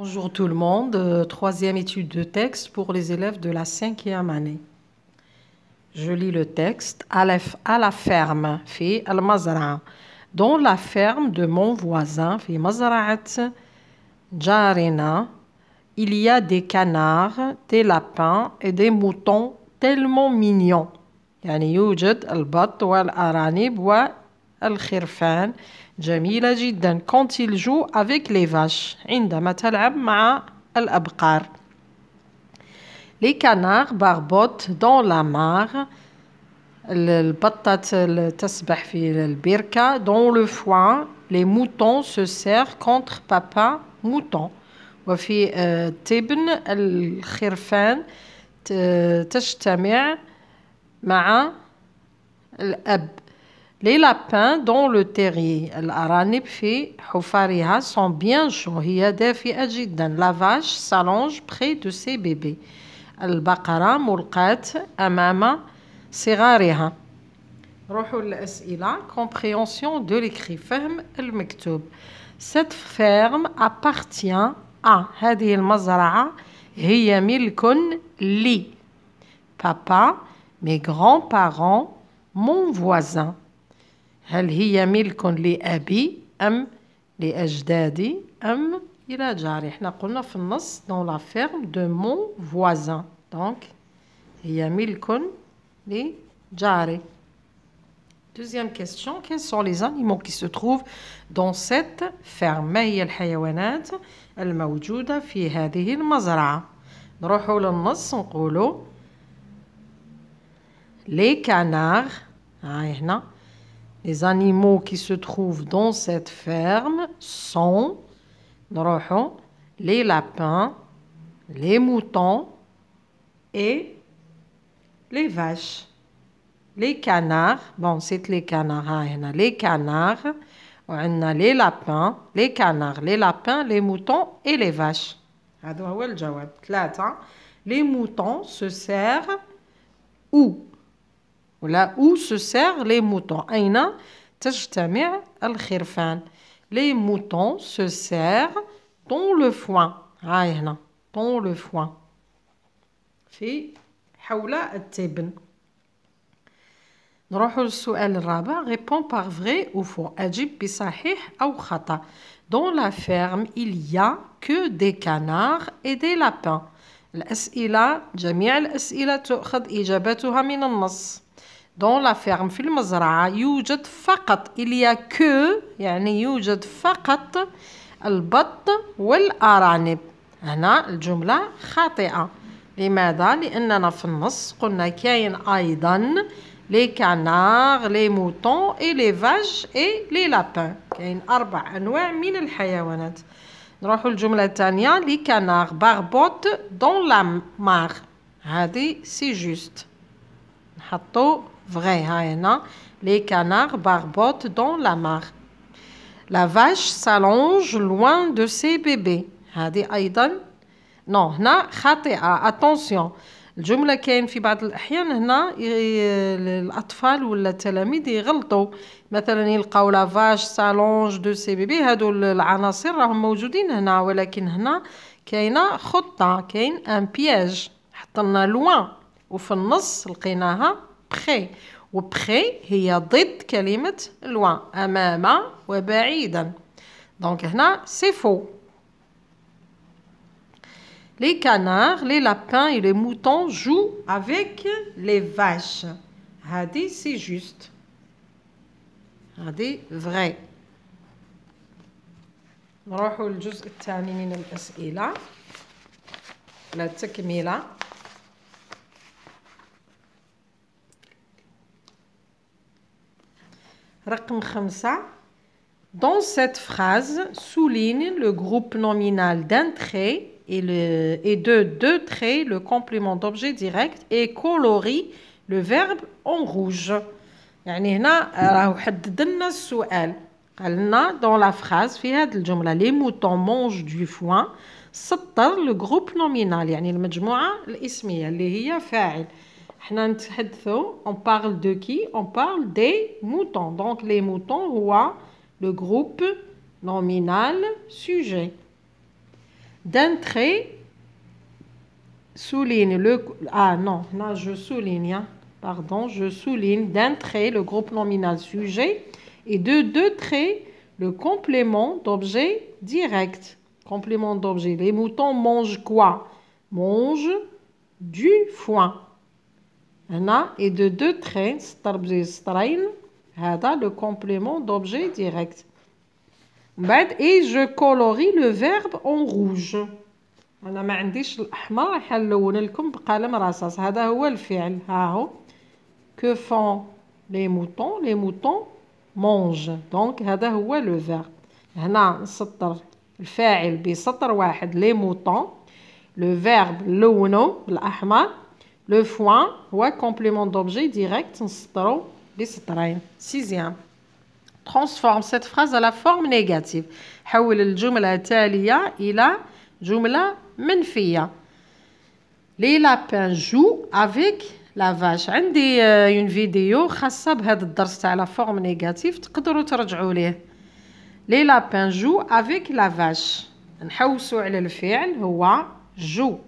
Bonjour tout le monde, troisième étude de texte pour les élèves de la cinquième année. Je lis le texte. À la ferme, fi al-mazra'a. Dans la ferme de mon voisin, fi mazra'at jarina, il y a des canards, des lapins et des moutons tellement mignons. يعني يوجد البط والأرانب والخرفان جميلة جدا quand il joue avec les vaches عندما تلعب مع الأبقار. Les canards barbotent dans la mare. البطة تسبح في البركة. Dans le foin, les moutons se serrent contre papa mouton. وفي تبن الخرفان تجتمع مع الأب. Les lapins dans le terrier. الأرانب في حفرها sont bien chauds. هي دافئة جدا. La vache s'allonge près de ses bébés. البقرة ملقاة أمام صغارها. نروحوا للأسئلة. Compréhension de l'écrit. فهم المكتوب. Cette ferme appartient à. هذه المزرعة هي ملك لي. Papa, mes grands-parents, mon voisin. هل هي ملك لأبي أم لأجدادي أم إلى جاري؟ احنا قلنا في النص dans la ferme de mon voisin. Donc هي ملك لجاري. Deuxième question, quels sont les animaux qui se trouvent dans cette ferme؟ ما هي الحيوانات الموجودة في هذه المزرعة؟ نروحوا للنص نقولوا les canards. هنا les animaux qui se trouvent dans cette ferme sont les lapins, les moutons et les vaches. Les canards, bon c'est les canards, les canards, on a les lapins, les canards, les lapins, les moutons et les vaches. Les moutons se serrent où? Là où se serrent les moutons. أين تجتمع الخرفان. Les moutons se serrent dans le foin. هنا dans le foin. في حول التبن. نروح للسؤال الرابع. Réponds par vrai ou faux. أجب بصحيح أو خطأ. Dans la ferme, il y a que des canards et des lapins. الأسئلة جميع الأسئلة تؤخذ إجابتها من النص. Dans la ferme في المزرعة يوجد فقط il y a que يعني يوجد فقط البط والأرانب. هنا الجملة خاطئة. لماذا؟ لأننا في النص قلنا كاين أيضا les canards, les moutons et les vaches et les lapins. كاين 4 أنواع من الحيوانات. نروحوا الجملة الثانية. les canards barbotent dans la mare. هذه c'est juste. نحطوا vrai. هنا les canards barbotent dans la mare. La vache s'allonge loin de ses bébés. هذه أيضا non هنا خاطئة. attention. الجملة كاين في بعض الأحيان هنا الأطفال ولا التلاميذ يغلطوا. مثلا يلقاو لا vache s'allonge de ses bébés. هادو العناصر راهم موجودين هنا ولكن هنا كاينة خطة. كاين ان بياج. حطلنا loin وفي النص لقيناها près. وprès هي ضد كلمة loin. أمام وبعيدا. donc هنا c'est faux. Les canards, les lapins et les moutons jouent avec les vaches. هذه c'est juste. هذه vrai. نروحوا للجزء الثاني من الأسئلة. لا تكملة. رقم 5. Dans cette phrase, souligne le groupe nominal d'un trait et de 2 traits le complément d'objet direct et colorie le verbe en rouge. يعني هنا راهو حدد لنا السؤال. قال لنا dans la phrase في هذه الجملة les moutons mangent du foin. سطر le groupe nominal يعني المجموعة الاسمية اللي هي فاعل. احنا نتحدثوا on parle de qui? On parle des moutons. donc les moutons هو le groupe nominal sujet. d'un trait, souligne le... Ah non, là je souligne, hein. Pardon, je souligne d'un trait le groupe nominal sujet et de deux traits le complément d'objet direct. Complément d'objet. Les moutons mangent quoi? Mangent du foin. Et de deux traits, le complément d'objet direct. Et je colorie le verbe en rouge. أنا ما عنديش الأحمر راح نلون لكم بقلم رصاص. هذا هو الفعل. ها هو. Que font les moutons? Les moutons mangent. Donc هذا هو le verbe. هنا نسطر الفاعل بسطر واحد les moutons. Le verbe لونه بالأحمر. Le foin هو complément d'objet direct نسطرو بسطرين. Sixième. Transforme cette phrase à la forme négative. حول الجملة التالية إلى جملة منفية. Les lapins jouent avec la vache. عندي une vidéo خاصة بهذا الدرس تاع la forme négative تقدروا ترجعوا ليه. Les lapins jouent avec la vache. نحوسوا على الفعل هو جو.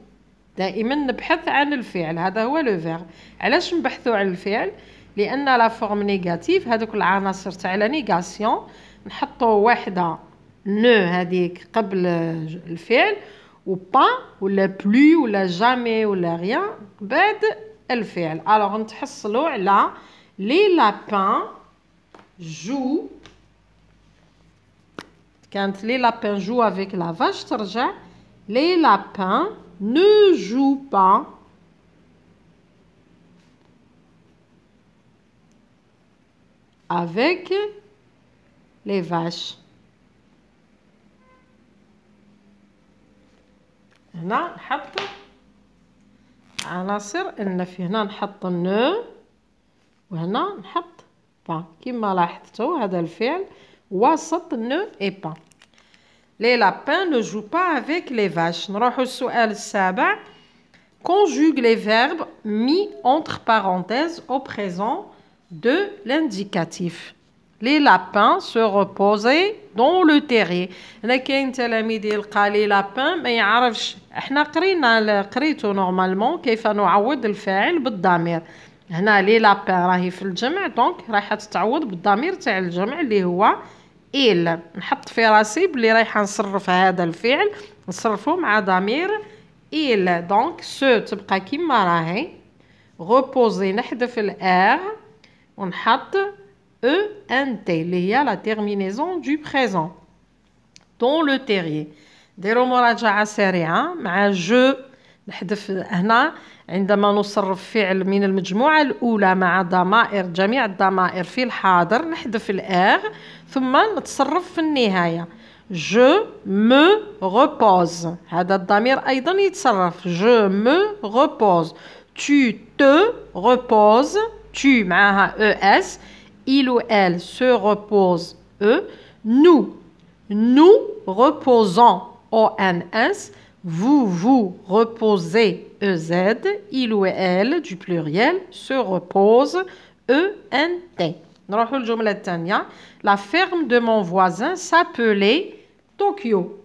دائما نبحث عن الفعل. هذا هو لو فيرب. علاش نبحثوا على الفعل؟ لأن لا فورم نيجاتيف هذوك العناصر تاع لا نيغاسيون نحطوا واحدة نو هذيك قبل الفعل و با ولا بلو ولا جامي ولا ريان بعد الفعل. الوغ نتحصلوا على لي لابان جو. كانت لي لابان جو افيك لا فاش ترجع لي لابان ne jouent pas avec les vaches. هنا نحط عناصر النفي. هنا نحط ne وهنا نحط pas. كما لاحظتوا هذا الفعل وسط ne et pas. Les lapins ne jouent pas avec les vaches. نروحوا السؤال السابع. Conjugue les verbes mis entre parenthèses au présent de l'indicatif. Les lapins se reposaient dans le terrier. هنا كاين تلاميذ يلقى لي لابان ما يعرفش. احنا قريتو نورمالمون كيف نعوض الفاعل بالضمير. هنا لي لابان راهي في الجمع دونك راح تتعوض بالضمير تاع الجمع اللي هو إل. نحط في راسي بلي رايحه نصرف هذا الفعل نصرفه مع ضمير إل. دونك سو تبقى كيما راهي. ريبوزي نحذف الار ونحط او ان تي اللي هي لا تيرمينيزون دو بريزون دون لو تيريي. ديروا مراجعه سريعه مع جو. نحذف هنا عندما نصرف فعل من المجموعة الأولى مع ضمائر جميع الضمائر في الحاضر نحذف الآر ثم نتصرف في النهاية. Je me repose. هذا الضمير أيضا يتصرف. Je me repose. Tu te reposes. Tu معها ES. Il ou elle se repose. E. Nous reposons. ONS. Vous vous reposez. EZ. Il ou elle du pluriel se repose. ENT. نروحوا الجملة الثانية. La ferme de mon voisin s'appelait طوكيو.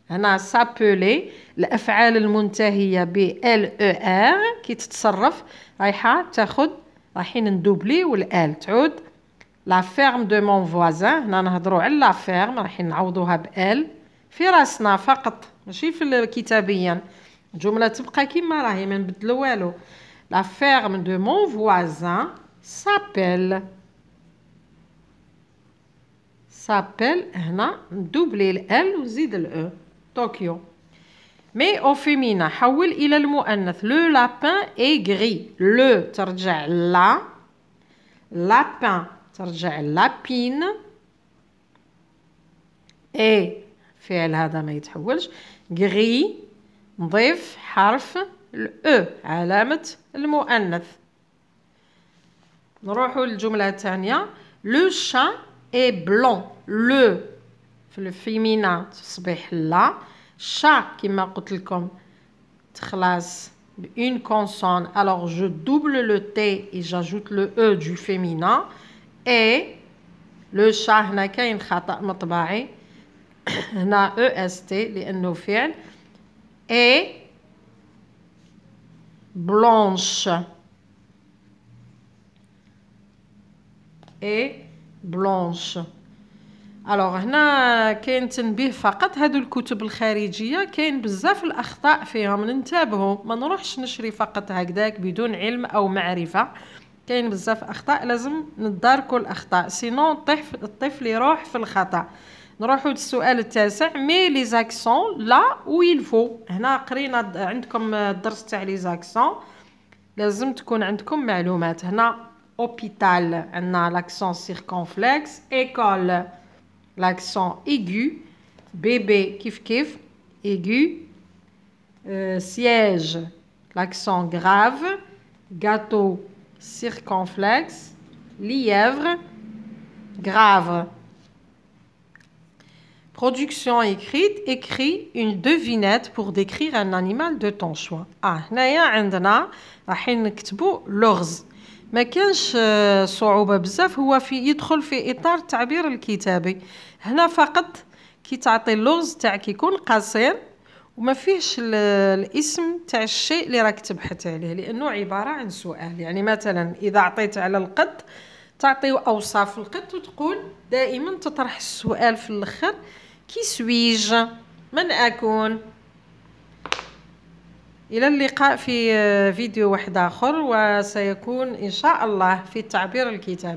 هنا s'appelait الأفعال المنتهية ب LER كي تتصرف رايحة تاخد رايحين ندوبليو الآل تعود. La ferme de mon voisin. هنا نهضروا على la ferme رايحين نعوضوها بال في راسنا فقط ماشي في كتابيا. الجملة تبقى كيما راهي ما نبدلو والو. La ferme de mon voisin s'appelle. هنا ندوبلي ال ونزيد الاو طوكيو. مي او فيمينا حول الى المؤنث. لو لابان اي غري. لو ترجع لا. لابان ترجع لابين. اي فعل هذا ما يتحولش. غري نضيف حرف الاو علامة المؤنث. نروحوا للجملة الثانية. لو شا اي بلون. لو في الفيمينا تصبح لا. شا كما قلت لكم تخلص بune consonne. Alors je double le T et j'ajoute le E du féminin. Et le chat هنا كاين خطأ مطبعي. هنا EST لأنه فعل. est blanche. Est blanche. الوغ هنا كاين تنبيه فقط. هادو الكتب الخارجيه كاين بزاف الاخطاء فيهم، ننتبهوا ما نروحش نشري فقط هكذاك بدون علم او معرفه. كاين بزاف اخطاء لازم نداركوا الاخطاء، سينو الطفل يروح في الخطا. نروحوا للسؤال التاسع. مي لي زاكسون لا و يلفو. هنا قرينا عندكم الدرس تاع لي زاكسون، لازم تكون عندكم معلومات. هنا اوبيتال عندنا لاكسون سيركونفلكس، ايكول l'accent aigu, bébé kif kif, aigu, siège, l'accent grave, gâteau circonflexe, lièvre, grave. Production écrite, écrit une devinette pour décrire un animal de ton choix. هنايا عندنا راح نكتبوا لغز. ما كانش صعوبة بزاف، هو يدخل في إطار التعبير الكتابي. هنا فقط كي تعطي اللغز تاعك يكون قصير وما فيهش الاسم تاع الشيء اللي راك تبحث عليه، لأنه عبارة عن سؤال. يعني مثلا إذا عطيت على القط تعطي أوصاف القط وتقول دائما تطرح السؤال في الآخر كي سويج، من أكون. إلى اللقاء في فيديو واحد آخر، وسيكون إن شاء الله في التعبير الكتابي.